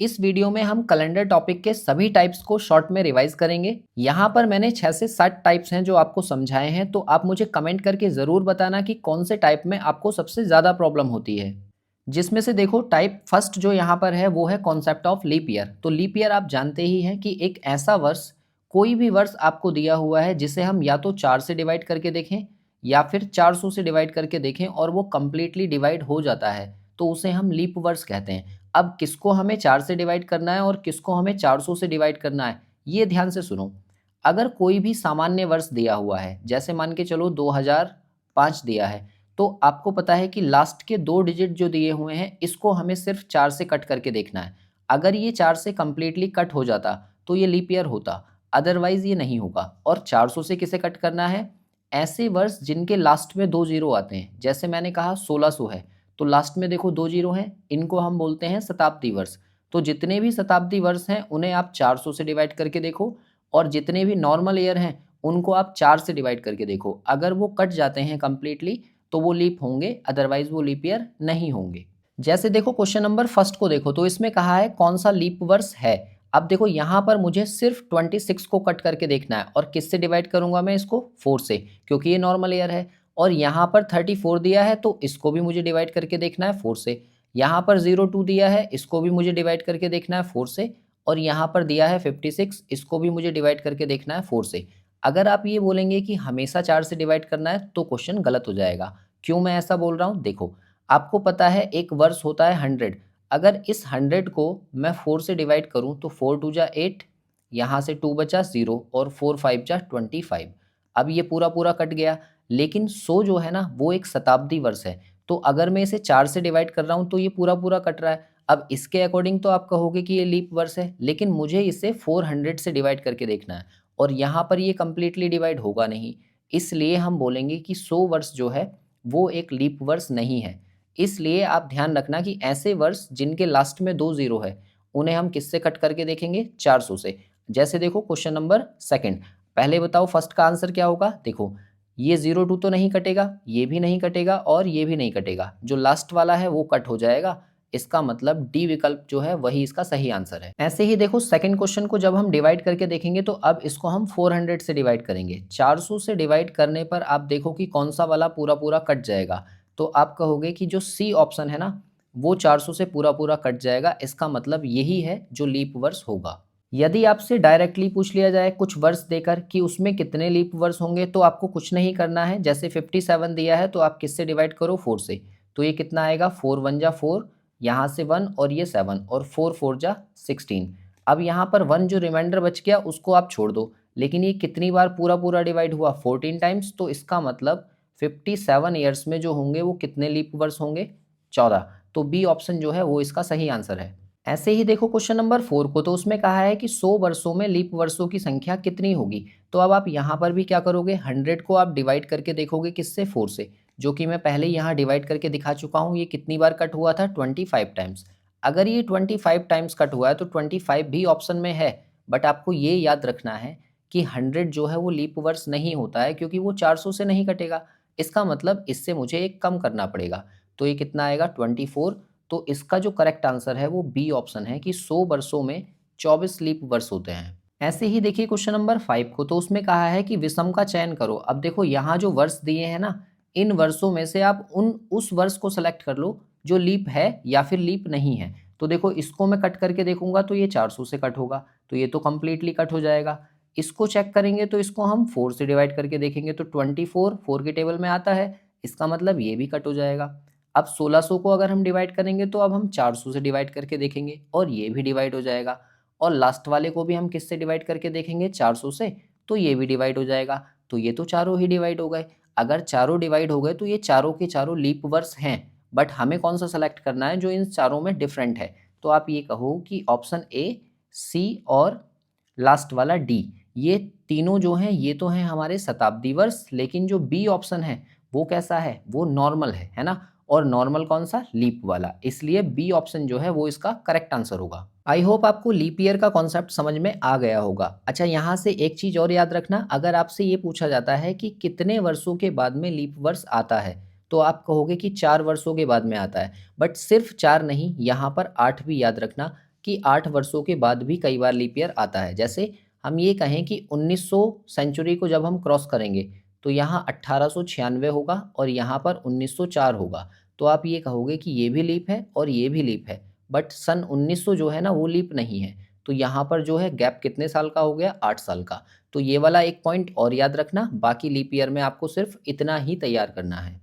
इस वीडियो में हम कैलेंडर टॉपिक के सभी टाइप्स को शॉर्ट में रिवाइज करेंगे। यहाँ पर मैंने 6 से 7 टाइप्स हैं जो आपको समझाए हैं, तो आप मुझे कमेंट करके ज़रूर बताना कि कौन से टाइप में आपको सबसे ज़्यादा प्रॉब्लम होती है। जिसमें से देखो टाइप फर्स्ट जो यहाँ पर है वो है कॉन्सेप्ट ऑफ लीप ईयर। तो लीप ईयर आप जानते ही हैं कि एक ऐसा वर्ष, कोई भी वर्ष आपको दिया हुआ है जिसे हम या तो 4 से डिवाइड करके देखें या फिर 400 से डिवाइड करके देखें और वो कंप्लीटली डिवाइड हो जाता है, तो उसे हम लीप वर्ष कहते हैं। अब किसको हमें 4 से डिवाइड करना है और किसको हमें 400 से डिवाइड करना है, ये ध्यान से सुनो। अगर कोई भी सामान्य वर्ष दिया हुआ है, जैसे मान के चलो 2005 दिया है, तो आपको पता है कि लास्ट के 2 डिजिट जो दिए हुए हैं इसको हमें सिर्फ 4 से कट करके देखना है। अगर ये 4 से कंप्लीटली कट हो जाता तो ये लीप ईयर होता, अदरवाइज ये नहीं होगा। और 400 से किसे कट करना है? ऐसे वर्ष जिनके लास्ट में 2 जीरो आते हैं। जैसे मैंने कहा 1600 है, तो लास्ट में देखो 2 जीरो हैं, इनको हम बोलते हैं शताब्दी वर्ष। तो जितने भी शताब्दी वर्ष हैं उन्हें आप 400 से डिवाइड करके देखो, और जितने भी नॉर्मल ईयर हैं उनको आप 4 से डिवाइड करके देखो। अगर वो कट जाते हैं कंप्लीटली तो वो लीप होंगे, अदरवाइज वो लीप ईयर नहीं होंगे। जैसे देखो क्वेश्चन नंबर फर्स्ट को देखो, तो इसमें कहा है कौन सा लीप वर्ष है। अब देखो यहाँ पर मुझे सिर्फ 26 को कट करके देखना है, और किससे डिवाइड करूंगा मैं इसको? 4 से, क्योंकि ये नॉर्मल ईयर है। और यहाँ पर 34 दिया है तो इसको भी मुझे डिवाइड करके देखना है 4 से। यहाँ पर 02 दिया है, इसको भी मुझे डिवाइड करके देखना है 4 से। और यहाँ पर दिया है 56, इसको भी मुझे डिवाइड करके देखना है 4 से। अगर आप ये बोलेंगे कि हमेशा 4 से डिवाइड करना है तो क्वेश्चन गलत हो जाएगा। क्यों मैं ऐसा बोल रहा हूँ? देखो, आपको पता है एक वर्ष होता है 100। अगर इस 100 को मैं 4 से डिवाइड करूँ तो 4 टू जा 8, यहाँ से 2 बचा 0 और 4 5 जा 25। अब ये पूरा पूरा कट गया। लेकिन 100 जो है ना वो एक शताब्दी वर्ष है, तो अगर मैं इसे 4 से डिवाइड कर रहा हूँ तो ये पूरा पूरा कट रहा है। अब इसके अकॉर्डिंग तो आप कहोगे कि ये लीप वर्ष है, लेकिन मुझे इसे 400 से डिवाइड करके देखना है, और यहाँ पर ये कंप्लीटली डिवाइड होगा नहीं। इसलिए हम बोलेंगे कि 100 वर्ष जो है वो एक लीप वर्ष नहीं है। इसलिए आप ध्यान रखना कि ऐसे वर्ष जिनके लास्ट में 2 जीरो है उन्हें हम किससे कट करके देखेंगे? 400 से। जैसे देखो क्वेश्चन नंबर सेकंड, पहले बताओ फर्स्ट का आंसर क्या होगा। देखो, ये 02 तो नहीं कटेगा, ये भी नहीं कटेगा और ये भी नहीं कटेगा, जो लास्ट वाला है वो कट हो जाएगा। इसका मतलब डी विकल्प जो है वही इसका सही आंसर है। ऐसे ही देखो सेकंड क्वेश्चन को जब हम डिवाइड करके देखेंगे तो अब इसको हम 400 से डिवाइड करेंगे। 400 से डिवाइड करने पर आप देखो कि कौन सा वाला पूरा पूरा कट जाएगा। तो आप कहोगे कि जो सी ऑप्शन है ना वो 400 से पूरा पूरा कट जाएगा। इसका मतलब यही है जो लीप वर्ष होगा। यदि आपसे डायरेक्टली पूछ लिया जाए कुछ वर्ष देकर कि उसमें कितने लीप वर्ष होंगे, तो आपको कुछ नहीं करना है। जैसे 57 दिया है तो आप किससे डिवाइड करो? 4 से। तो ये कितना आएगा? 4 1 जा 4, यहाँ से 1 और ये 7, और 4 4 जा 16। अब यहाँ पर 1 जो रिमाइंडर बच गया उसको आप छोड़ दो, लेकिन ये कितनी बार पूरा पूरा डिवाइड हुआ? 14 टाइम्स। तो इसका मतलब 57 ईयर्स में जो होंगे वो कितने लीप वर्ष होंगे? 14। तो बी ऑप्शन जो है वो इसका सही आंसर है। ऐसे ही देखो क्वेश्चन नंबर 4 को, तो उसमें कहा है कि 100 वर्षों में लीप वर्षों की संख्या कितनी होगी। तो अब आप यहाँ पर भी क्या करोगे? 100 को आप डिवाइड करके देखोगे किससे? 4 से, जो कि मैं पहले यहाँ डिवाइड करके दिखा चुका हूँ। ये कितनी बार कट हुआ था? 25 टाइम्स। अगर ये 25 टाइम्स कट हुआ है तो 25 भी ऑप्शन में है। बट आपको ये याद रखना है कि 100 जो है वो लीप वर्ष नहीं होता है, क्योंकि वो 400 से नहीं कटेगा। इसका मतलब इससे मुझे एक कम करना पड़ेगा। तो ये कितना आएगा? 24। तो इसका जो करेक्ट आंसर है वो बी ऑप्शन है कि 100 वर्षों में 24 लीप वर्ष होते हैं। ऐसे ही देखिए क्वेश्चन नंबर 5 को, तो उसमें कहा है कि विषम का चयन करो। अब देखो यहाँ जो वर्ष दिए हैं ना, इन वर्षों में से आप उस वर्ष को सेलेक्ट कर लो जो लीप है या फिर लीप नहीं है। तो देखो इसको मैं कट करके देखूंगा तो ये 400 से कट होगा, तो ये तो कंप्लीटली कट हो जाएगा। इसको चेक करेंगे तो इसको हम 4 से डिवाइड करके देखेंगे तो 24 4 के टेबल में आता है, इसका मतलब ये भी कट हो जाएगा। अब 1600 को अगर हम डिवाइड करेंगे तो अब हम 400 से डिवाइड करके देखेंगे और ये भी डिवाइड हो जाएगा। और लास्ट वाले को भी हम किससे डिवाइड करके देखेंगे? 400 से, तो ये भी डिवाइड हो जाएगा। तो ये तो चारों ही डिवाइड हो गए। अगर चारों डिवाइड हो गए तो ये चारों के चारों लीप वर्ष हैं। बट हमें कौन सा सेलेक्ट करना है जो इन चारों में डिफरेंट है? तो आप ये कहो कि ऑप्शन ए, सी और लास्ट वाला डी, ये तीनों जो हैं ये तो हैं हमारे शताब्दी वर्ष, लेकिन जो बी ऑप्शन है वो कैसा है? वो नॉर्मल है ना। और नॉर्मल कौन सा? लीप वाला। इसलिए बी ऑप्शन जो है वो इसका करेक्ट आंसर होगा। आई होप आपको लीप ईयर का कॉन्सेप्ट समझ में आ गया होगा। अच्छा, यहाँ से एक चीज और याद रखना, अगर आपसे ये पूछा जाता है कि कितने वर्षों के बाद में लीप वर्ष आता है, तो आप कहोगे कि 4 वर्षों के बाद में आता है। बट सिर्फ 4 नहीं, यहाँ पर 8 भी याद रखना। कि 8 वर्षों के बाद भी कई बार लीप ईयर आता है। जैसे हम ये कहें कि 1900 सेंचुरी को जब हम क्रॉस करेंगे तो यहाँ 1896 होगा और यहाँ पर 1904 होगा। तो आप ये कहोगे कि ये भी लीप है और ये भी लीप है, बट सन 1900 जो है ना वो लीप नहीं है। तो यहाँ पर जो है गैप कितने साल का हो गया, 8 साल का। तो ये वाला एक पॉइंट और याद रखना, बाकी लीप ईयर में आपको सिर्फ इतना ही तैयार करना है।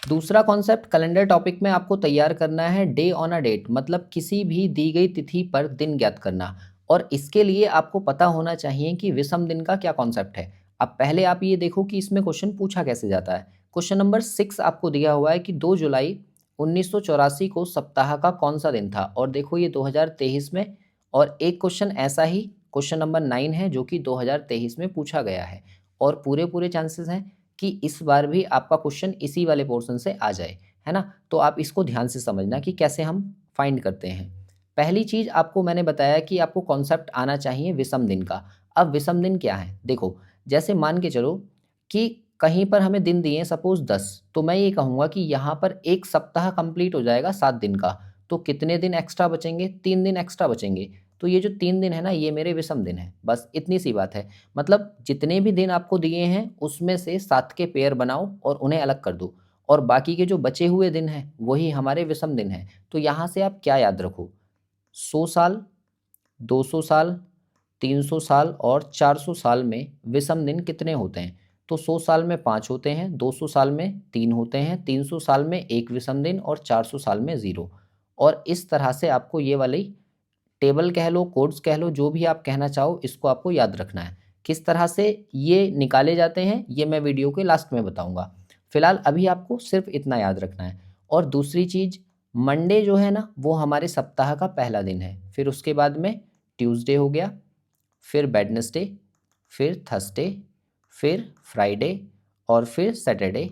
दूसरा कॉन्सेप्ट कैलेंडर टॉपिक में आपको तैयार करना है डे ऑन अ डेट, मतलब किसी भी दी गई तिथि पर दिन ज्ञात करना। और इसके लिए आपको पता होना चाहिए कि विषम दिन का क्या कॉन्सेप्ट है। अब पहले आप ये देखो कि इसमें क्वेश्चन पूछा कैसे जाता है। क्वेश्चन नंबर 6 आपको दिया हुआ है कि 2 जुलाई 1984 को सप्ताह का कौन सा दिन था, और देखो ये 2023 में। और एक क्वेश्चन ऐसा ही क्वेश्चन नंबर 9 है जो कि 2023 में पूछा गया है, और पूरे पूरे चांसेस हैं कि इस बार भी आपका क्वेश्चन इसी वाले पोर्शन से आ जाए, है ना। तो आप इसको ध्यान से समझना कि कैसे हम फाइंड करते हैं। पहली चीज़ आपको मैंने बताया कि आपको कॉन्सेप्ट आना चाहिए विषम दिन का। अब विषम दिन क्या है, देखो जैसे मान के चलो कि कहीं पर हमें दिन दिए सपोज 10, तो मैं ये कहूँगा कि यहाँ पर एक सप्ताह कंप्लीट हो जाएगा 7 दिन का। तो कितने दिन एक्स्ट्रा बचेंगे, 3 दिन एक्स्ट्रा बचेंगे। तो ये जो 3 दिन है ना, ये मेरे विषम दिन है। बस इतनी सी बात है। मतलब जितने भी दिन आपको दिए हैं उसमें से 7 के पेयर बनाओ और उन्हें अलग कर दो, और बाकी के जो बचे हुए दिन हैं वही हमारे विषम दिन हैं। तो यहाँ से आप क्या याद रखो, 100 साल, 200 साल, 300 साल और 400 साल में विषम दिन कितने होते हैं। तो 100 साल में 5 होते हैं, 200 साल में 3 होते हैं, 300 साल में एक विषम दिन और 400 साल में 0। और इस तरह से आपको ये वाली टेबल कह लो, कोड्स कह लो, जो भी आप कहना चाहो, इसको आपको याद रखना है। किस तरह से ये निकाले जाते हैं ये मैं वीडियो के लास्ट में बताऊंगा। फिलहाल अभी आपको सिर्फ इतना याद रखना है। और दूसरी चीज़, मंडे जो है ना वो हमारे सप्ताह का पहला दिन है। फिर उसके बाद में ट्यूसडे हो गया, फिर वेडनेसडे, फिर थर्सडे, फिर फ्राइडे, और फिर सैटरडे,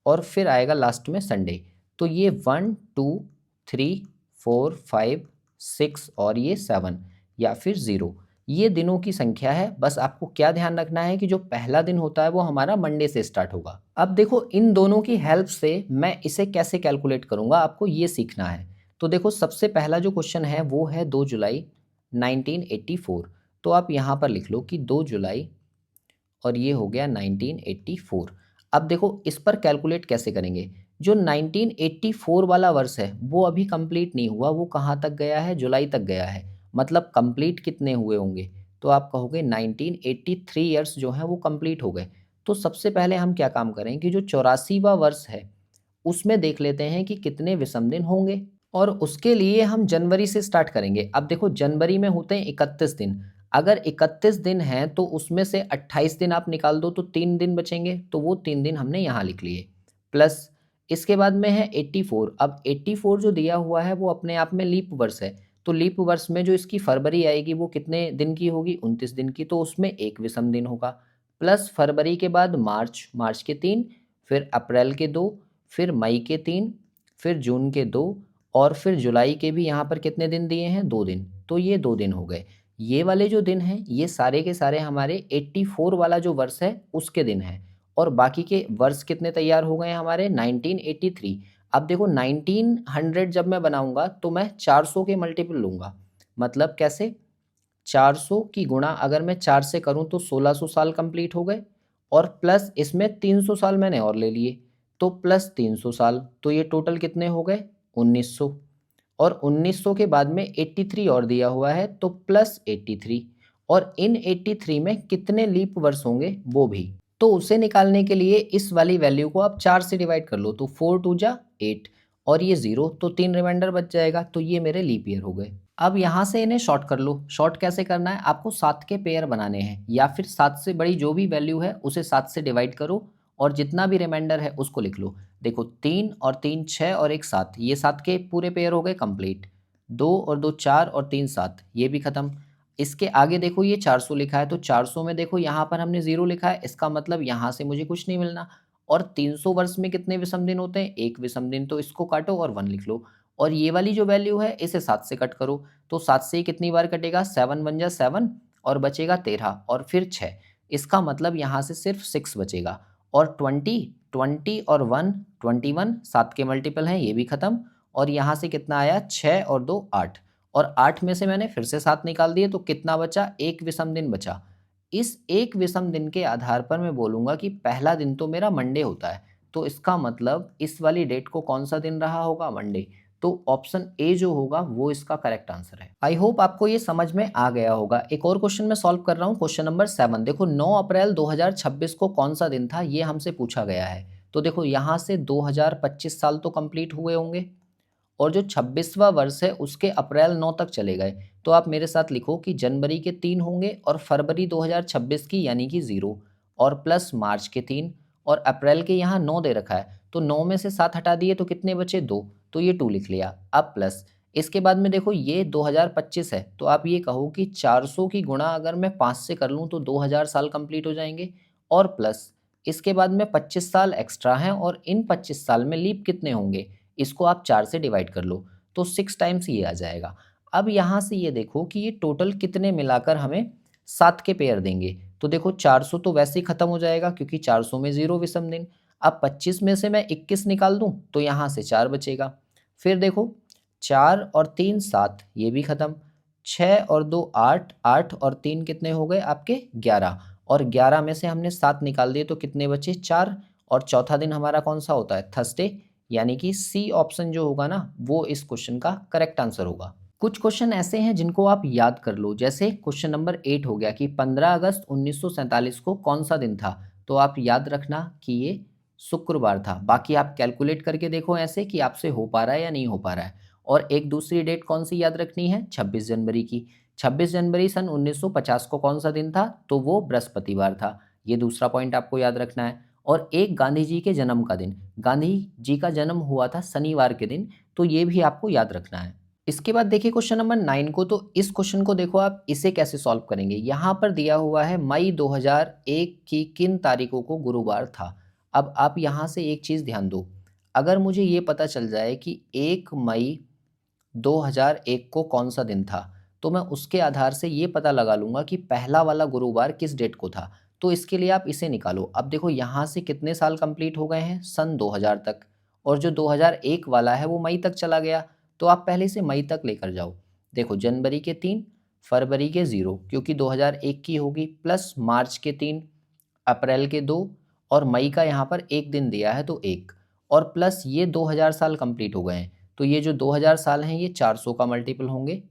और फिर आएगा लास्ट में संडे। तो ये 1 2 3 4 5 6 और ये 7 या फिर 0, ये दिनों की संख्या है। बस आपको क्या ध्यान रखना है कि जो पहला दिन होता है वो हमारा मंडे से स्टार्ट होगा। अब देखो इन दोनों की हेल्प से मैं इसे कैसे कैलकुलेट करूंगा, आपको ये सीखना है। तो देखो सबसे पहला जो क्वेश्चन है वो है 2 जुलाई 1984। तो आप यहाँ पर लिख लो कि 2 जुलाई और ये हो गया 1984। अब देखो इस पर कैलकुलेट कैसे करेंगे। जो 1984 वाला वर्ष है वो अभी कंप्लीट नहीं हुआ, वो कहाँ तक गया है, जुलाई तक गया है। मतलब कंप्लीट कितने हुए होंगे, तो आप कहोगे 1983 ईयर्स जो हैं वो कंप्लीट हो गए। तो सबसे पहले हम क्या काम करें कि जो 84वां वर्ष है उसमें देख लेते हैं कि कितने विषम दिन होंगे, और उसके लिए हम जनवरी से स्टार्ट करेंगे। अब देखो जनवरी में होते हैं 31 दिन। अगर 31 दिन हैं तो उसमें से 28 दिन आप निकाल दो तो 3 दिन बचेंगे, तो वो 3 दिन हमने यहाँ लिख लिए। प्लस इसके बाद में है 84। अब 84 जो दिया हुआ है वो अपने आप में लीप वर्ष है। तो लीप वर्ष में जो इसकी फरवरी आएगी वो कितने दिन की होगी, 29 दिन की, तो उसमें एक विषम दिन होगा। प्लस फरवरी के बाद मार्च, मार्च के 3, फिर अप्रैल के 2, फिर मई के 3, फिर जून के 2, और फिर जुलाई के भी यहाँ पर कितने दिन दिए हैं, 2 दिन। तो ये 2 दिन हो गए। ये वाले जो दिन हैं ये सारे के सारे हमारे 84 वाला जो वर्ष है उसके दिन हैं। और बाकी के वर्ष कितने तैयार हो गए हमारे, 1983। अब देखो 1900 जब मैं बनाऊंगा तो मैं 400 के मल्टीपल लूंगा। मतलब कैसे, 400 की गुणा अगर मैं 4 से करूं तो 1600 साल कंप्लीट हो गए, और प्लस इसमें 300 साल मैंने और ले लिए, तो प्लस 300 साल, तो ये टोटल कितने हो गए, 1900। और 1900 के बाद में 83 और दिया हुआ है तो प्लस 83। और इन 83 में कितने लीप वर्ष होंगे वो भी, तो उसे निकालने के लिए इस वाली वैल्यू को आप 4 से डिवाइड कर लो। तो 4 2 जा 8, और ये 0, तो 3 रिमाइंडर बच जाएगा। तो ये मेरे लीप ईयर हो गए। अब यहाँ से इन्हें शॉर्ट कर लो। शॉर्ट कैसे करना है, आपको 7 के पेयर बनाने हैं, या फिर 7 से बड़ी जो भी वैल्यू है उसे 7 से डिवाइड करो और जितना भी रिमाइंडर है उसको लिख लो। देखो 3 और 3 6 और 1 7, ये 7 के पूरे पेयर हो गए कंप्लीट। 2 और 2 4 और 3 7, ये भी खत्म। इसके आगे देखो ये 400 लिखा है, तो 400 में देखो यहाँ पर हमने 0 लिखा है, इसका मतलब यहाँ से मुझे कुछ नहीं मिलना। और 300 वर्ष में कितने विषम दिन होते हैं, एक विषम दिन, तो इसको काटो और 1 लिख लो। और ये वाली जो वैल्यू है इसे 7 से कट करो, तो 7 से कितनी बार कटेगा, 7 1 जा 7, और बचेगा 13 और फिर 6। इसका मतलब यहाँ से सिर्फ 6 बचेगा। और 20 20 और 1 21, 7 के मल्टीपल हैं, ये भी खत्म। और यहाँ से कितना आया, 6 और 2 8, और 8 में से मैंने फिर से 7 निकाल दिए तो कितना बचा, एक विषम दिन बचा। इस एक विषम दिन के आधार पर मैं बोलूँगा कि पहला दिन तो मेरा मंडे होता है, तो इसका मतलब इस वाली डेट को कौन सा दिन रहा होगा, मंडे। तो ऑप्शन ए जो होगा वो इसका करेक्ट आंसर है। आई होप आपको ये समझ में आ गया होगा। एक और क्वेश्चन मैं सॉल्व कर रहा हूँ, क्वेश्चन नंबर 7। देखो 9 अप्रैल 2026 को कौन सा दिन था, ये हमसे पूछा गया है। तो देखो यहाँ से 2025 साल तो कंप्लीट हुए होंगे और जो 26वां वर्ष है उसके अप्रैल 9 तक चले गए। तो आप मेरे साथ लिखो कि जनवरी के 3 होंगे और फरवरी 2026 की यानी कि 0 और प्लस मार्च के 3 और अप्रैल के यहाँ 9 दे रखा है, तो 9 में से 7 हटा दिए तो कितने बचे, 2, तो ये 2 लिख लिया। अब प्लस इसके बाद में देखो ये 2025 है, तो आप ये कहो कि 400 की गुणा अगर मैं 5 से कर लूँ तो 2000 साल कंप्लीट हो जाएंगे और प्लस इसके बाद में 25 साल एक्स्ट्रा हैं और इन 25 साल में लीप कितने होंगे, इसको आप 4 से डिवाइड कर लो तो 6 टाइम्स ये आ जाएगा। अब यहाँ से ये देखो कि ये टोटल कितने मिलाकर हमें 7 के पेयर देंगे। तो देखो 400 तो वैसे ही खत्म हो जाएगा क्योंकि 400 में 0 विषम दिन। अब 25 में से मैं 21 निकाल दूं तो यहाँ से 4 बचेगा। फिर देखो 4 और 3 7, ये भी खत्म। 6 और 2 8, 8 और 3 कितने हो गए आपके 11 और 11 में से हमने 7 निकाल दिए तो कितने बचे 4। और चौथा दिन हमारा कौन सा होता है, थर्सडे, यानी कि सी ऑप्शन जो होगा ना वो इस क्वेश्चन का करेक्ट आंसर होगा। कुछ क्वेश्चन ऐसे हैं जिनको आप याद कर लो, जैसे क्वेश्चन नंबर 8 हो गया कि 15 अगस्त 1947 को कौन सा दिन था। तो आप याद रखना कि ये शुक्रवार था। बाकी आप कैलकुलेट करके देखो ऐसे कि आपसे हो पा रहा है या नहीं हो पा रहा है। और एक दूसरी डेट कौन सी याद रखनी है, 26 जनवरी की। 26 जनवरी सन 1950 को कौन सा दिन था, तो वो बृहस्पतिवार था। ये दूसरा पॉइंट आपको याद रखना है। और एक गांधी जी के जन्म का दिन, गांधी जी का जन्म हुआ था शनिवार के दिन, तो ये भी आपको याद रखना है। इसके बाद देखिए क्वेश्चन नंबर 9 को, तो इस क्वेश्चन को देखो आप इसे कैसे सॉल्व करेंगे। यहाँ पर दिया हुआ है मई 2001 की किन तारीखों को गुरुवार था। अब आप यहाँ से एक चीज़ ध्यान दो, अगर मुझे ये पता चल जाए कि 1 मई 2001 को कौन सा दिन था, तो मैं उसके आधार से ये पता लगा लूँगा कि पहला वाला गुरुवार किस डेट को था। तो इसके लिए आप इसे निकालो। अब देखो यहाँ से कितने साल कंप्लीट हो गए हैं, सन 2000 तक, और जो 2001 वाला है वो मई तक चला गया, तो आप पहले से मई तक लेकर जाओ। देखो जनवरी के 3, फरवरी के 0 क्योंकि 2001 की होगी, प्लस मार्च के 3, अप्रैल के 2 और मई का यहाँ पर एक दिन दिया है तो 1, और प्लस ये 2000 साल कंप्लीट हो गए हैं। तो ये जो 2000 साल हैं ये 400 का मल्टीपल होंगे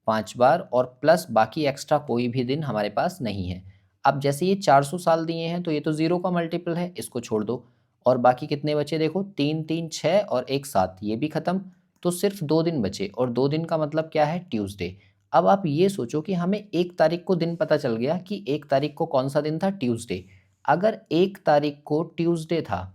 5 बार, और प्लस बाकी एक्स्ट्रा कोई भी दिन हमारे पास नहीं है। अब जैसे ये 400 साल दिए हैं तो ये तो 0 का मल्टीपल है, इसको छोड़ दो। और बाकी कितने बचे देखो, 3 3 6 और 1 7, ये भी खत्म। तो सिर्फ 2 दिन बचे, और 2 दिन का मतलब क्या है, ट्यूसडे। अब आप ये सोचो कि हमें 1 तारीख को दिन पता चल गया कि 1 तारीख को कौन सा दिन था, ट्यूसडे। अगर 1 तारीख को ट्यूसडे था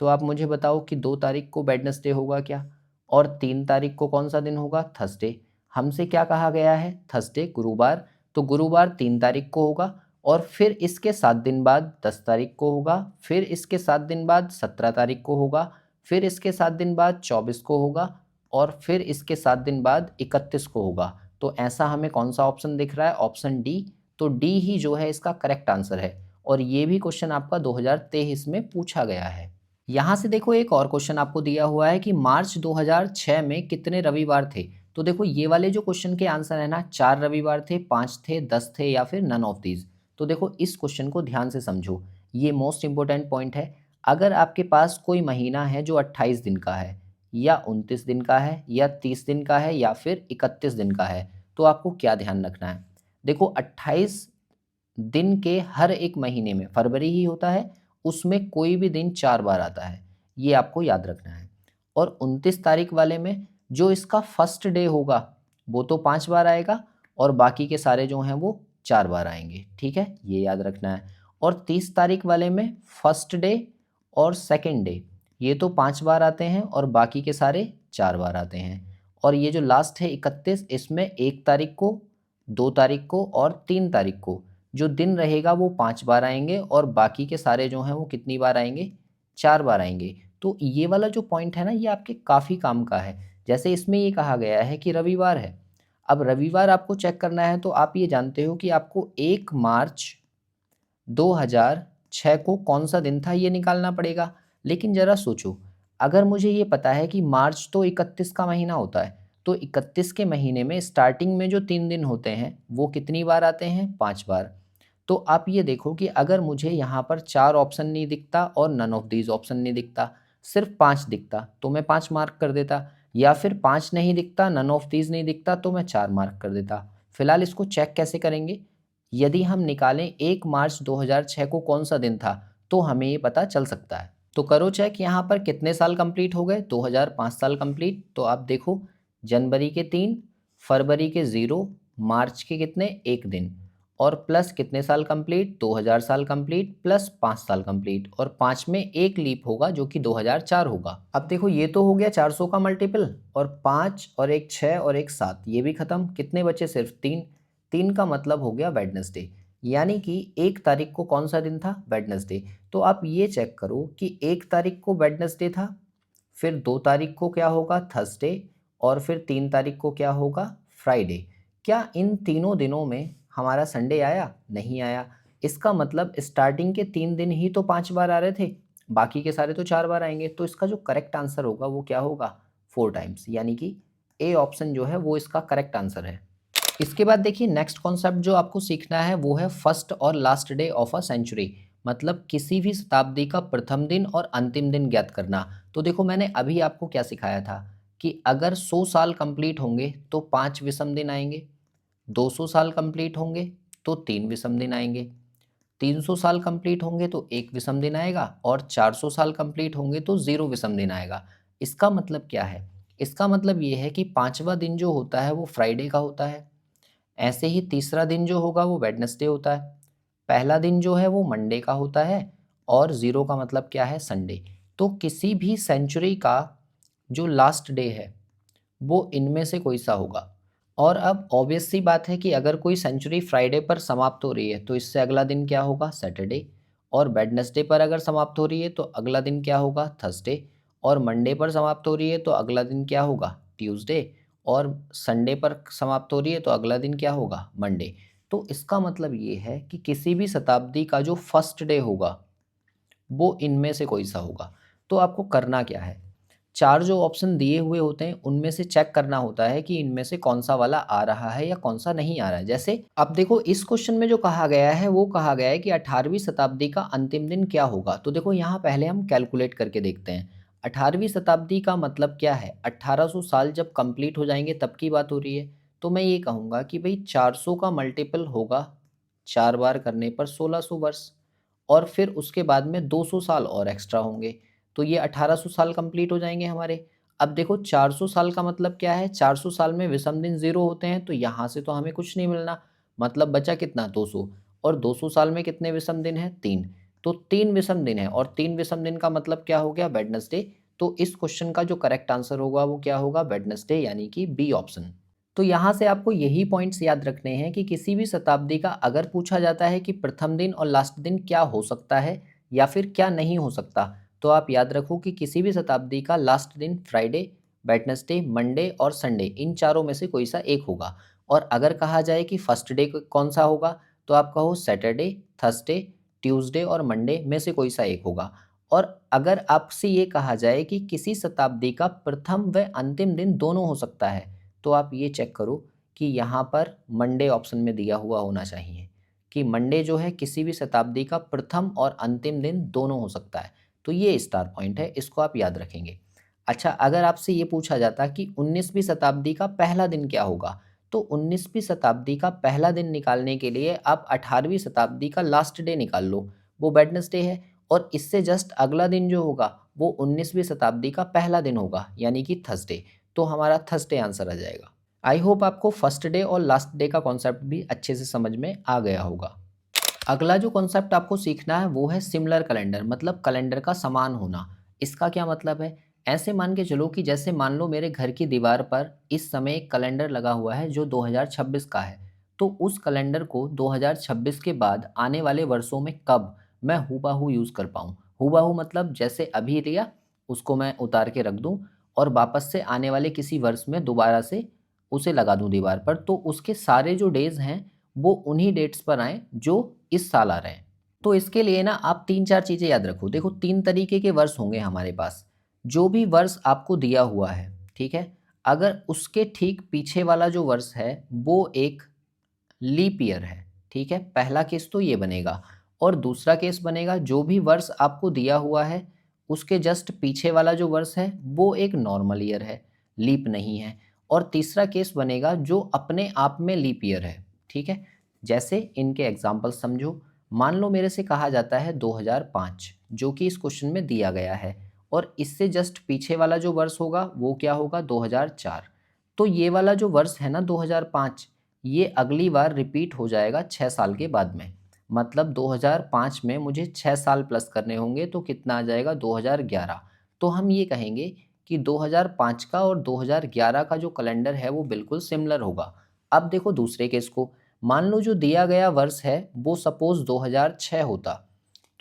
तो आप मुझे बताओ कि 2 तारीख को वेडनेसडे होगा क्या, और 3 तारीख को कौन सा दिन होगा, थर्सडे। हमसे क्या कहा गया है, थर्सडे गुरुवार, तो गुरुवार 3 तारीख को होगा, और फिर इसके 7 दिन बाद 10 तारीख को होगा, फिर इसके 7 दिन बाद 17 तारीख को होगा, फिर इसके 7 दिन बाद 24 को होगा, और फिर इसके 7 दिन बाद 31 को होगा। तो ऐसा हमें कौन सा ऑप्शन दिख रहा है, ऑप्शन डी। तो डी ही जो है इसका करेक्ट आंसर है, और ये भी क्वेश्चन आपका 2023 में पूछा गया है। यहाँ से देखो एक और क्वेश्चन आपको दिया हुआ है कि मार्च 2006 में कितने रविवार थे। तो देखो ये वाले जो क्वेश्चन के आंसर है ना, 4 रविवार थे, 5 थे, 10 थे, या फिर नन ऑफ दीज। तो देखो इस क्वेश्चन को ध्यान से समझो, ये मोस्ट इंपॉर्टेंट पॉइंट है। अगर आपके पास कोई महीना है जो 28 दिन का है, या 29 दिन का है, या 30 दिन का है, या फिर 31 दिन का है, तो आपको क्या ध्यान रखना है। देखो 28 दिन के हर एक महीने में, फरवरी ही होता है, उसमें कोई भी दिन 4 बार आता है, ये आपको याद रखना है। और 29 तारीख वाले में जो इसका फर्स्ट डे होगा वो तो 5 बार आएगा, और बाकी के सारे जो हैं वो 4 बार आएंगे, ठीक है, ये याद रखना है। और 30 तारीख वाले में फर्स्ट डे और सेकंड डे ये तो 5 बार आते हैं, और बाकी के सारे 4 बार आते हैं। और ये जो लास्ट है 31, इसमें 1 तारीख को, 2 तारीख को और 3 तारीख को जो दिन रहेगा वो 5 बार आएंगे, और बाकी के सारे जो हैं वो कितनी बार आएंगे, 4 बार आएंगे। तो ये वाला जो पॉइंट है ना, ये आपके काफ़ी काम का है। जैसे इसमें ये कहा गया है कि रविवार है, अब रविवार आपको चेक करना है, तो आप ये जानते हो कि आपको 1 मार्च 2006 को कौन सा दिन था ये निकालना पड़ेगा। लेकिन ज़रा सोचो, अगर मुझे ये पता है कि मार्च तो 31 का महीना होता है, तो 31 के महीने में स्टार्टिंग में जो 3 दिन होते हैं वो कितनी बार आते हैं? 5 बार। तो आप ये देखो कि अगर मुझे यहाँ पर 4 ऑप्शन नहीं दिखता और नन ऑफ दीज ऑप्शन नहीं दिखता, सिर्फ 5 दिखता तो मैं 5 मार्क कर देता, या फिर 5 नहीं दिखता, नन ऑफ दीज नहीं दिखता तो मैं 4 मार्क कर देता। फिलहाल इसको चेक कैसे करेंगे? यदि हम निकालें 1 मार्च 2006 को कौन सा दिन था, तो हमें ये पता चल सकता है। तो करो चेक, यहाँ पर कितने साल कंप्लीट हो गए? 2005 साल कंप्लीट। तो आप देखो, जनवरी के 3, फरवरी के 0, मार्च के कितने? 1 दिन, और प्लस कितने साल कंप्लीट? 2000 साल कंप्लीट, प्लस 5 साल कंप्लीट, और 5 में एक लीप होगा जो कि 2004 होगा। अब देखो, ये तो हो गया 400 का मल्टीपल, और 5 और एक 6 और एक 7 ये भी खत्म। कितने बचे? सिर्फ 3। 3 का मतलब हो गया वेडनेसडे, यानी कि 1 तारीख को कौन सा दिन था? वेडनेसडे। तो आप ये चेक करो कि 1 तारीख को वेडनेसडे था, फिर 2 तारीख को क्या होगा? थर्सडे, और फिर 3 तारीख को क्या होगा? फ्राइडे। क्या इन तीनों दिनों में हमारा संडे आया? नहीं आया। इसका मतलब स्टार्टिंग के 3 दिन ही तो 5 बार आ रहे थे, बाकी के सारे तो 4 बार आएंगे। तो इसका जो करेक्ट आंसर होगा वो क्या होगा? 4 टाइम्स, यानी कि ए ऑप्शन जो है वो इसका करेक्ट आंसर है। इसके बाद देखिए, नेक्स्ट कॉन्सेप्ट जो आपको सीखना है वो है फर्स्ट और last day of a century, मतलब किसी भी शताब्दी का प्रथम दिन और अंतिम दिन ज्ञात करना। तो देखो, मैंने अभी आपको क्या सिखाया था कि अगर 100 साल कंप्लीट होंगे तो 5 विषम दिन आएंगे, 200 साल कंप्लीट होंगे तो 3 विषम दिन आएंगे, 300 साल कंप्लीट होंगे तो 1 विषम दिन आएगा, और 400 साल कंप्लीट होंगे तो 0 विषम दिन आएगा। इसका मतलब क्या है? इसका मतलब ये है कि 5वां दिन जो होता है वो फ्राइडे का होता है, ऐसे ही तीसरा दिन जो होगा वो वेडनेसडे होता है, पहला दिन जो है वो मंडे का होता है, और 0 का मतलब क्या है? संडे। तो किसी भी सेंचुरी का जो लास्ट डे है वो इनमें से कोई सा होगा। और अब ऑब्वियस सी बात है कि अगर कोई सेंचुरी फ्राइडे पर समाप्त हो रही है तो इससे अगला दिन क्या होगा? सैटरडे, और वेडनेसडे पर अगर समाप्त हो रही है तो अगला दिन क्या होगा? थर्सडे, और मंडे पर समाप्त हो रही है तो अगला दिन क्या होगा? ट्यूसडे, और संडे पर समाप्त हो रही है तो अगला दिन क्या होगा? मंडे। तो इसका मतलब ये है कि किसी भी शताब्दी का जो फर्स्ट डे होगा वो इनमें से कोई सा होगा। तो आपको करना क्या है? 4 जो ऑप्शन दिए हुए होते हैं उनमें से चेक करना होता है कि इनमें से कौन सा वाला आ रहा है या कौन सा नहीं आ रहा है। जैसे अब देखो, इस क्वेश्चन में जो कहा गया है वो कहा गया है कि 18वीं शताब्दी का अंतिम दिन क्या होगा। तो देखो, यहाँ पहले हम कैलकुलेट करके देखते हैं। 18वीं शताब्दी का मतलब क्या है? 1800 साल जब कंप्लीट हो जाएंगे तब की बात हो रही है। तो मैं ये कहूँगा कि भाई 400 का मल्टीपल होगा 4 बार करने पर 1600 वर्ष, और फिर उसके बाद में 200 साल और एक्स्ट्रा होंगे, तो ये 1800 साल कंप्लीट हो जाएंगे हमारे। अब देखो, 400 साल का मतलब क्या है? 400 साल में विषम दिन 0 होते हैं, तो यहाँ से तो हमें कुछ नहीं मिलना, मतलब बचा कितना? 200, और 200 साल में कितने विषम दिन हैं? 3। तो 3 विषम दिन है, और 3 विषम दिन का मतलब क्या हो गया? वेडनेसडे। तो इस क्वेश्चन का जो करेक्ट आंसर होगा वो क्या होगा? वेडनेसडे, यानी कि बी ऑप्शन। तो यहाँ से आपको यही पॉइंट्स याद रखने हैं कि किसी भी शताब्दी का अगर पूछा जाता है कि प्रथम दिन और लास्ट दिन क्या हो सकता है या फिर क्या नहीं हो सकता, तो आप याद रखो कि किसी भी शताब्दी का लास्ट दिन फ्राइडे, वेडनेसडे, मंडे और संडे इन चारों में से कोई सा एक होगा। और अगर कहा जाए कि फर्स्ट डे कौन सा होगा, तो आप कहो सैटरडे, थर्सडे, ट्यूसडे और मंडे में से कोई सा एक होगा। और अगर आपसे ये कहा जाए कि किसी शताब्दी का प्रथम व अंतिम दिन दोनों हो सकता है, तो आप ये चेक करो कि यहाँ पर मंडे ऑप्शन में दिया हुआ होना चाहिए कि मंडे जो है किसी भी शताब्दी का प्रथम और अंतिम दिन दोनों हो सकता है। तो ये स्टार पॉइंट है, इसको आप याद रखेंगे। अच्छा, अगर आपसे ये पूछा जाता कि 19वीं शताब्दी का पहला दिन क्या होगा, तो 19वीं शताब्दी का पहला दिन निकालने के लिए आप 18वीं शताब्दी का लास्ट डे निकाल लो, वो वेडनेसडे है, और इससे जस्ट अगला दिन जो होगा वो 19वीं शताब्दी का पहला दिन होगा, यानी कि थर्सडे। तो हमारा थर्सडे आंसर आ जाएगा। आई होप आपको फर्स्ट डे और लास्ट डे का कॉन्सेप्ट भी अच्छे से समझ में आ गया होगा। अगला जो कॉन्सेप्ट आपको सीखना है वो है सिमिलर कैलेंडर, मतलब कैलेंडर का समान होना। इसका क्या मतलब है? ऐसे मान के चलो कि जैसे मान लो मेरे घर की दीवार पर इस समय एक कैलेंडर लगा हुआ है जो 2026 का है, तो उस कैलेंडर को 2026 के बाद आने वाले वर्षों में कब मैं हूबहू यूज़ कर पाऊँ। हूबहू मतलब जैसे अभी लिया उसको मैं उतार के रख दूँ और वापस से आने वाले किसी वर्ष में दोबारा से उसे लगा दूँ दीवार पर, तो उसके सारे जो डेज़ हैं वो उन्हीं डेट्स पर आएँ जो इस साल आ रहे हैं। तो इसके लिए ना आप 3-4 चीज़ें याद रखो। देखो, 3 तरीके के वर्ष होंगे हमारे पास। जो भी वर्ष आपको दिया हुआ है, ठीक है? अगर उसके ठीक पीछे वाला जो वर्ष है वो एक लीप ईयर है, ठीक है। पहला केस तो ये बनेगा, और दूसरा केस बनेगा जो भी वर्ष आपको दिया हुआ है उसके जस्ट पीछे वाला जो वर्ष है वो एक नॉर्मल ईयर है, लीप नहीं है। और तीसरा केस बनेगा जो अपने आप में लीप ईयर है, ठीक है। जैसे इनके एग्जाम्पल समझो। मान लो मेरे से कहा जाता है 2005, जो कि इस क्वेश्चन में दिया गया है, और इससे जस्ट पीछे वाला जो वर्ष होगा वो क्या होगा, 2004। तो ये वाला जो वर्ष है ना 2005, ये अगली बार रिपीट हो जाएगा 6 साल के बाद में। मतलब 2005 में मुझे 6 साल प्लस करने होंगे, तो कितना आ जाएगा, 2011। तो हम ये कहेंगे कि 2005 का और 2011 का जो कैलेंडर है वो बिल्कुल सिमिलर होगा। अब देखो दूसरे केस को। मान लो जो दिया गया वर्ष है वो सपोज 2006 होता,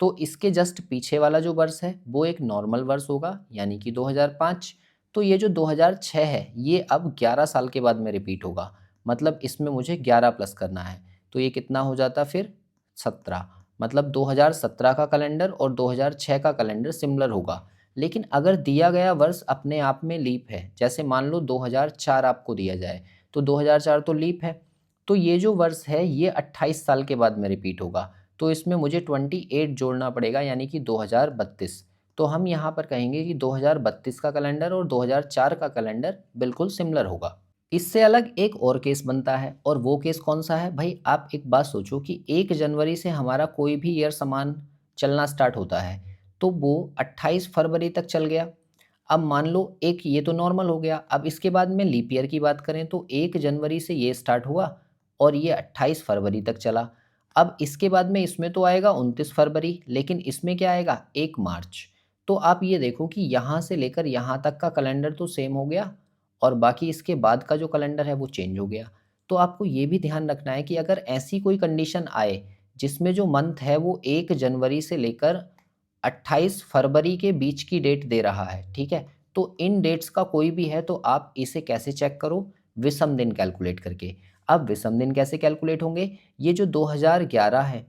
तो इसके जस्ट पीछे वाला जो वर्ष है वो एक नॉर्मल वर्ष होगा, यानी कि 2005। तो ये जो 2006 है ये अब 11 साल के बाद में रिपीट होगा, मतलब इसमें मुझे 11 प्लस करना है। तो ये कितना हो जाता फिर, 17। मतलब 2017 का कैलेंडर और 2006 का कैलेंडर सिमिलर होगा। लेकिन अगर दिया गया वर्ष अपने आप में लीप है, जैसे मान लो 2004 आपको दिया जाए, तो 2004 तो लीप है, तो ये जो वर्ष है ये 28 साल के बाद में रिपीट होगा। तो इसमें मुझे 28 जोड़ना पड़ेगा, यानी कि 2032। तो हम यहाँ पर कहेंगे कि 2032 का कैलेंडर और 2004 का कैलेंडर बिल्कुल सिमिलर होगा। इससे अलग एक और केस बनता है, और वो केस कौन सा है भाई, आप एक बात सोचो कि 1 जनवरी से हमारा कोई भी ईयर समान चलना स्टार्ट होता है, तो वो 28 फरवरी तक चल गया। अब मान लो एक ये तो नॉर्मल हो गया, अब इसके बाद में लीप ईयर की बात करें तो 1 जनवरी से ये स्टार्ट हुआ और ये 28 फरवरी तक चला। अब इसके बाद में इसमें तो आएगा 29 फरवरी, लेकिन इसमें क्या आएगा, 1 मार्च। तो आप ये देखो कि यहाँ से लेकर यहाँ तक का कैलेंडर तो सेम हो गया, और बाकी इसके बाद का जो कैलेंडर है वो चेंज हो गया। तो आपको ये भी ध्यान रखना है कि अगर ऐसी कोई कंडीशन आए जिसमें जो मंथ है वो 1 जनवरी से लेकर 28 फरवरी के बीच की डेट दे रहा है, ठीक है, तो इन डेट्स का कोई भी है तो आप इसे कैसे चेक करो, विषम दिन कैलकुलेट करके। अब विषम दिन कैसे कैलकुलेट होंगे, ये जो 2011 है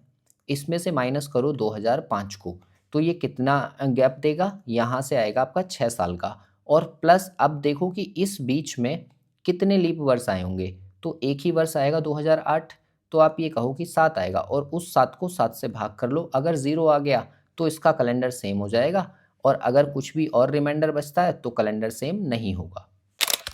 इसमें से माइनस करो 2005 को, तो ये कितना गैप देगा, यहाँ से आएगा आपका 6 साल का। और प्लस अब देखो कि इस बीच में कितने लीप वर्ष आए होंगे, तो एक ही वर्ष आएगा 2008, तो आप ये कहो कि 7 आएगा, और उस 7 को 7 से भाग कर लो, अगर 0 आ गया तो इसका कैलेंडर सेम हो जाएगा, और अगर कुछ भी और रिमाइंडर बचता है तो कैलेंडर सेम नहीं होगा।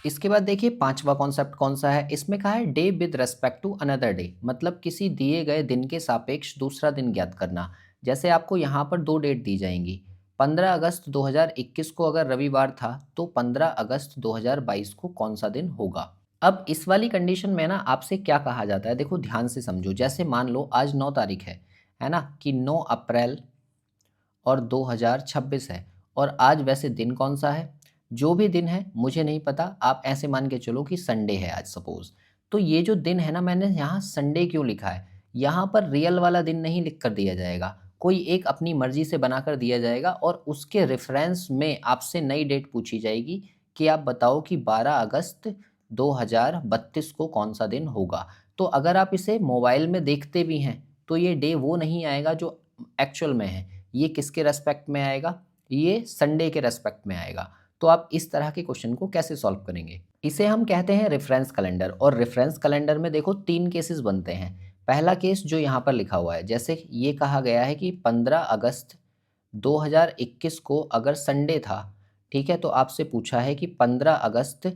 इसके बाद देखिए पांचवा कॉन्सेप्ट कौन सा है, इसमें कहा है day with respect to another day, मतलब किसी दिए गए दिन के सापेक्ष दूसरा दिन ज्ञात करना। जैसे आपको यहाँ पर दो डेट दी जाएंगी, 15 अगस्त 2021 को अगर रविवार था तो 15 अगस्त 2022 को कौन सा दिन होगा। अब इस वाली कंडीशन में ना आपसे क्या कहा जाता है, देखो ध्यान से समझो। जैसे मान लो आज 9 तारीख है ना, कि 9 अप्रैल और 2026 है, और आज वैसे दिन कौन सा है, जो भी दिन है मुझे नहीं पता, आप ऐसे मान के चलो कि संडे है आज सपोज। तो ये जो दिन है ना, मैंने यहाँ संडे क्यों लिखा है, यहाँ पर रियल वाला दिन नहीं लिख कर दिया जाएगा, कोई एक अपनी मर्जी से बनाकर दिया जाएगा, और उसके रेफरेंस में आपसे नई डेट पूछी जाएगी कि आप बताओ कि 12 अगस्त 2032 को कौन सा दिन होगा। तो अगर आप इसे मोबाइल में देखते भी हैं तो ये डे वो नहीं आएगा जो एक्चुअल में है, ये किसके रेस्पेक्ट में आएगा, ये संडे के रेस्पेक्ट में आएगा। तो आप इस तरह के क्वेश्चन को कैसे सॉल्व करेंगे, इसे हम कहते हैं रेफरेंस कैलेंडर। और रेफरेंस कैलेंडर में देखो 3 केसेस बनते हैं। पहला केस जो यहाँ पर लिखा हुआ है, जैसे ये कहा गया है कि 15 अगस्त 2021 को अगर संडे था, ठीक है, तो आपसे पूछा है कि 15 अगस्त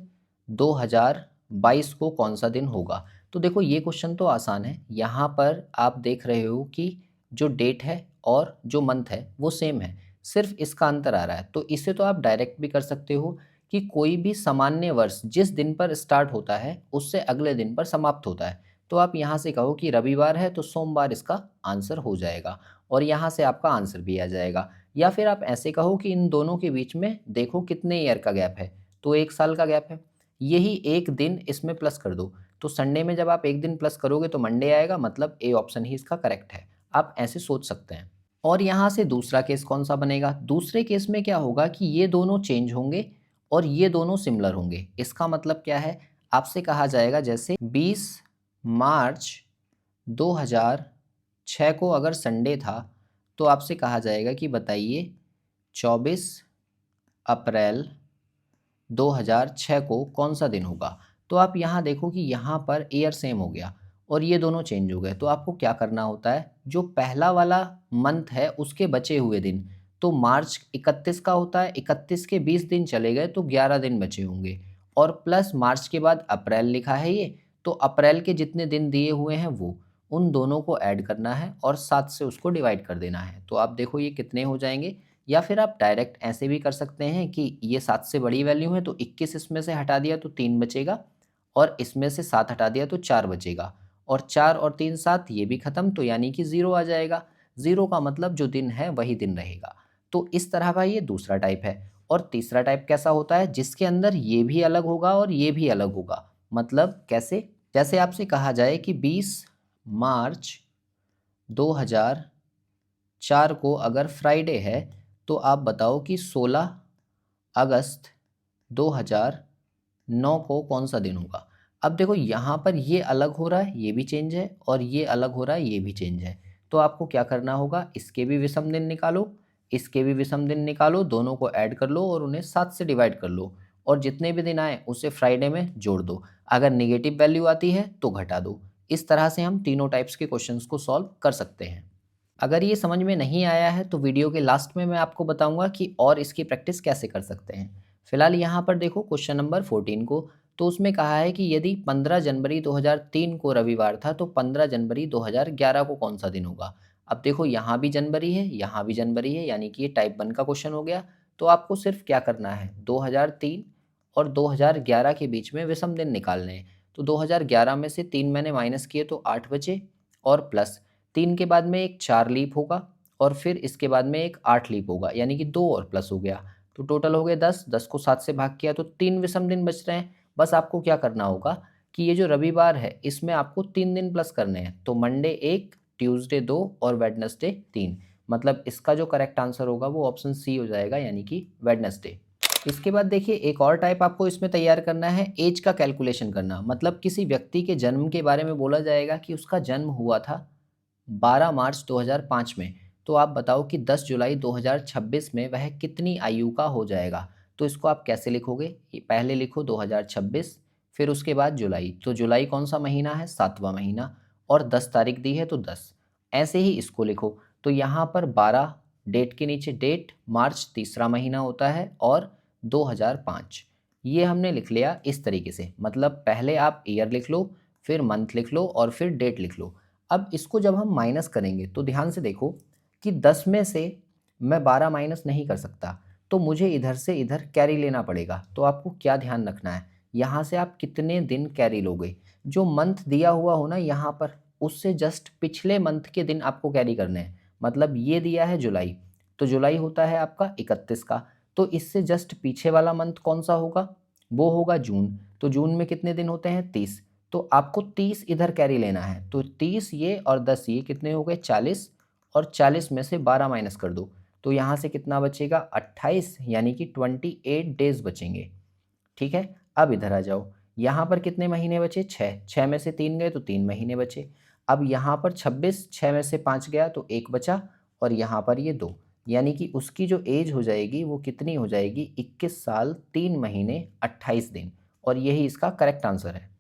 2022 को कौन सा दिन होगा। तो देखो ये क्वेश्चन तो आसान है, यहाँ पर आप देख रहे हो कि जो डेट है और जो मंथ है वो सेम है, सिर्फ इसका अंतर आ रहा है। तो इसे तो आप डायरेक्ट भी कर सकते हो कि कोई भी सामान्य वर्ष जिस दिन पर स्टार्ट होता है उससे अगले दिन पर समाप्त होता है। तो आप यहाँ से कहो कि रविवार है तो सोमवार इसका आंसर हो जाएगा, और यहाँ से आपका आंसर भी आ जाएगा। या फिर आप ऐसे कहो कि इन दोनों के बीच में देखो कितने ईयर का गैप है, तो 1 साल का गैप है, यही एक दिन इसमें प्लस कर दो। तो संडे में जब आप एक दिन प्लस करोगे तो मंडे आएगा, मतलब ए ऑप्शन ही इसका करेक्ट है। आप ऐसे सोच सकते हैं। और यहाँ से दूसरा केस कौन सा बनेगा, दूसरे केस में क्या होगा कि ये दोनों चेंज होंगे और ये दोनों सिमिलर होंगे। इसका मतलब क्या है, आपसे कहा जाएगा जैसे 20 मार्च 2006 को अगर संडे था तो आपसे कहा जाएगा कि बताइए 24 अप्रैल 2006 को कौन सा दिन होगा। तो आप यहाँ देखो कि यहाँ पर ईयर सेम हो गया और ये दोनों चेंज हो गए। तो आपको क्या करना होता है, जो पहला वाला मंथ है उसके बचे हुए दिन, तो मार्च 31 का होता है, 31 के 20 दिन चले गए तो 11 दिन बचे होंगे, और प्लस मार्च के बाद अप्रैल लिखा है ये, तो अप्रैल के जितने दिन दिए हुए हैं वो, उन दोनों को ऐड करना है और 7 से उसको डिवाइड कर देना है। तो आप देखो ये कितने हो जाएंगे, या फिर आप डायरेक्ट ऐसे भी कर सकते हैं कि ये 7 से बड़ी वैल्यू है तो 21 इसमें से हटा दिया तो 3 बचेगा, और इसमें से 7 हटा दिया तो 4 बचेगा, और 4 और 3 7, ये भी खत्म, तो यानी कि 0 आ जाएगा। 0 का मतलब जो दिन है वही दिन रहेगा। तो इस तरह का ये दूसरा टाइप है। और तीसरा टाइप कैसा होता है, जिसके अंदर ये भी अलग होगा और ये भी अलग होगा। मतलब कैसे, जैसे आपसे कहा जाए कि 20 मार्च 2004 को अगर फ्राइडे है, तो आप बताओ कि 16 अगस्त 2009 को कौन सा दिन होगा। अब देखो यहाँ पर ये अलग हो रहा है, ये भी चेंज है, और ये अलग हो रहा है, ये भी चेंज है। तो आपको क्या करना होगा, इसके भी विषम दिन निकालो, इसके भी विषम दिन निकालो, दोनों को ऐड कर लो और उन्हें 7 से डिवाइड कर लो, और जितने भी दिन आए उसे फ्राइडे में जोड़ दो। अगर नेगेटिव वैल्यू आती है तो घटा दो। इस तरह से हम तीनों टाइप्स के क्वेश्चंस को सॉल्व कर सकते हैं। अगर ये समझ में नहीं आया है तो वीडियो के लास्ट में मैं आपको बताऊंगा कि और इसकी प्रैक्टिस कैसे कर सकते हैं। फिलहाल यहाँ पर देखो क्वेश्चन नंबर 14 को, तो उसमें कहा है कि यदि 15 जनवरी 2003 को रविवार था तो 15 जनवरी 2011 को कौन सा दिन होगा। अब देखो यहाँ भी जनवरी है, यहाँ भी जनवरी है, यानी कि ये टाइप 1 का क्वेश्चन हो गया। तो आपको सिर्फ क्या करना है, 2003 और 2011 के बीच में विषम दिन निकालने हैं। तो 2011 में से 3 मैंने माइनस किए तो 8 बचे, और प्लस 3 के बाद में एक 4 लीप होगा, और फिर इसके बाद में एक 8 लीप होगा, यानी कि 2 और प्लस हो गया, तो टोटल हो गए 10। 10 को 7 से भाग किया तो 3 विषम दिन बच रहे हैं। बस आपको क्या करना होगा कि ये जो रविवार है इसमें आपको 3 दिन प्लस करने हैं, तो मंडे 1, ट्यूसडे 2 और वेडनेसडे 3। मतलब इसका जो करेक्ट आंसर होगा वो ऑप्शन सी हो जाएगा, यानी कि वेडनेसडे। इसके बाद देखिए एक और टाइप आपको इसमें तैयार करना है, एज का कैलकुलेशन करना। मतलब किसी व्यक्ति के जन्म के बारे में बोला जाएगा कि उसका जन्म हुआ था 12 मार्च 2005 में, तो आप बताओ कि 10 जुलाई 2026 में वह कितनी आयु का हो जाएगा। तो इसको आप कैसे लिखोगे, पहले लिखो 2026, फिर उसके बाद जुलाई, तो जुलाई कौन सा महीना है, 7वां महीना, और 10 तारीख दी है तो 10, ऐसे ही इसको लिखो। तो यहाँ पर 12 डेट के नीचे डेट, मार्च तीसरा महीना होता है, और 2005, ये हमने लिख लिया इस तरीके से। मतलब पहले आप ईयर लिख लो, फिर मंथ लिख लो, और फिर डेट लिख लो। अब इसको जब हम माइनस करेंगे तो ध्यान से देखो कि 10 में से मैं 12 माइनस नहीं कर सकता, तो मुझे इधर से इधर कैरी लेना पड़ेगा। तो आपको क्या ध्यान रखना है, यहाँ से आप कितने दिन कैरी लोगे, जो मंथ दिया हुआ हो ना यहाँ पर, उससे जस्ट पिछले मंथ के दिन आपको कैरी करने हैं। मतलब ये दिया है जुलाई, तो जुलाई होता है आपका 31 का, तो इससे जस्ट पीछे वाला मंथ कौन सा होगा, वो होगा जून। तो जून में कितने दिन होते हैं, 30, तो आपको 30 इधर कैरी लेना है। तो 30 ये और 10 ये कितने हो गए, 40, और 40 में से 12 माइनस कर दो, तो यहाँ से कितना बचेगा, 28, यानी कि 28 डेज बचेंगे। ठीक है, अब इधर आ जाओ, यहाँ पर कितने महीने बचे, 6, 6 में से 3 गए तो 3 महीने बचे। अब यहाँ पर 26, 6 में से 5 गया तो 1 बचा, और यहाँ पर ये 2, यानी कि उसकी जो एज हो जाएगी वो कितनी हो जाएगी, 21 साल 3 महीने 28 दिन, और यही इसका करेक्ट आंसर है।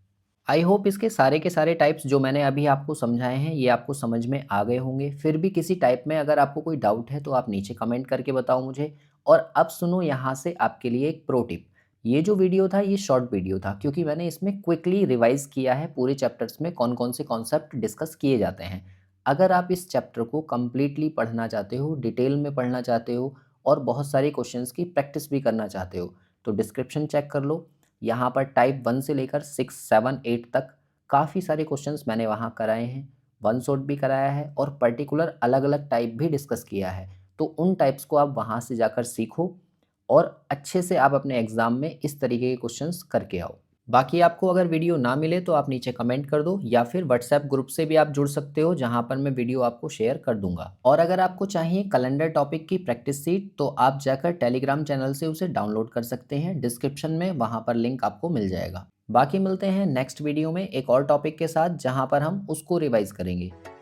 आई होप इसके सारे के सारे टाइप्स जो मैंने अभी आपको समझाए हैं ये आपको समझ में आ गए होंगे। फिर भी किसी टाइप में अगर आपको कोई डाउट है तो आप नीचे कमेंट करके बताओ मुझे। और अब सुनो यहाँ से आपके लिए एक प्रो टिप। ये जो वीडियो था ये शॉर्ट वीडियो था, क्योंकि मैंने इसमें क्विकली रिवाइज किया है पूरे चैप्टर्स में कौन कौन से कॉन्सेप्ट डिस्कस किए जाते हैं। अगर आप इस चैप्टर को कम्प्लीटली पढ़ना चाहते हो, डिटेल में पढ़ना चाहते हो, और बहुत सारे क्वेश्चंस की प्रैक्टिस भी करना चाहते हो, तो डिस्क्रिप्शन चेक कर लो। यहाँ पर टाइप 1 से लेकर 6, 7, 8 तक काफ़ी सारे क्वेश्चंस मैंने वहाँ कराए हैं, वन शॉट भी कराया है, और पर्टिकुलर अलग अलग टाइप भी डिस्कस किया है। तो उन टाइप्स को आप वहाँ से जाकर सीखो, और अच्छे से आप अपने एग्ज़ाम में इस तरीके के क्वेश्चंस करके आओ। बाकी आपको अगर वीडियो ना मिले तो आप नीचे कमेंट कर दो, या फिर व्हाट्सएप ग्रुप से भी आप जुड़ सकते हो, जहां पर मैं वीडियो आपको शेयर कर दूंगा। और अगर आपको चाहिए कैलेंडर टॉपिक की प्रैक्टिस सीट तो आप जाकर टेलीग्राम चैनल से उसे डाउनलोड कर सकते हैं, डिस्क्रिप्शन में वहां पर लिंक आपको मिल जाएगा। बाकी मिलते हैं नेक्स्ट वीडियो में एक और टॉपिक के साथ, जहां पर हम उसको रिवाइज करेंगे।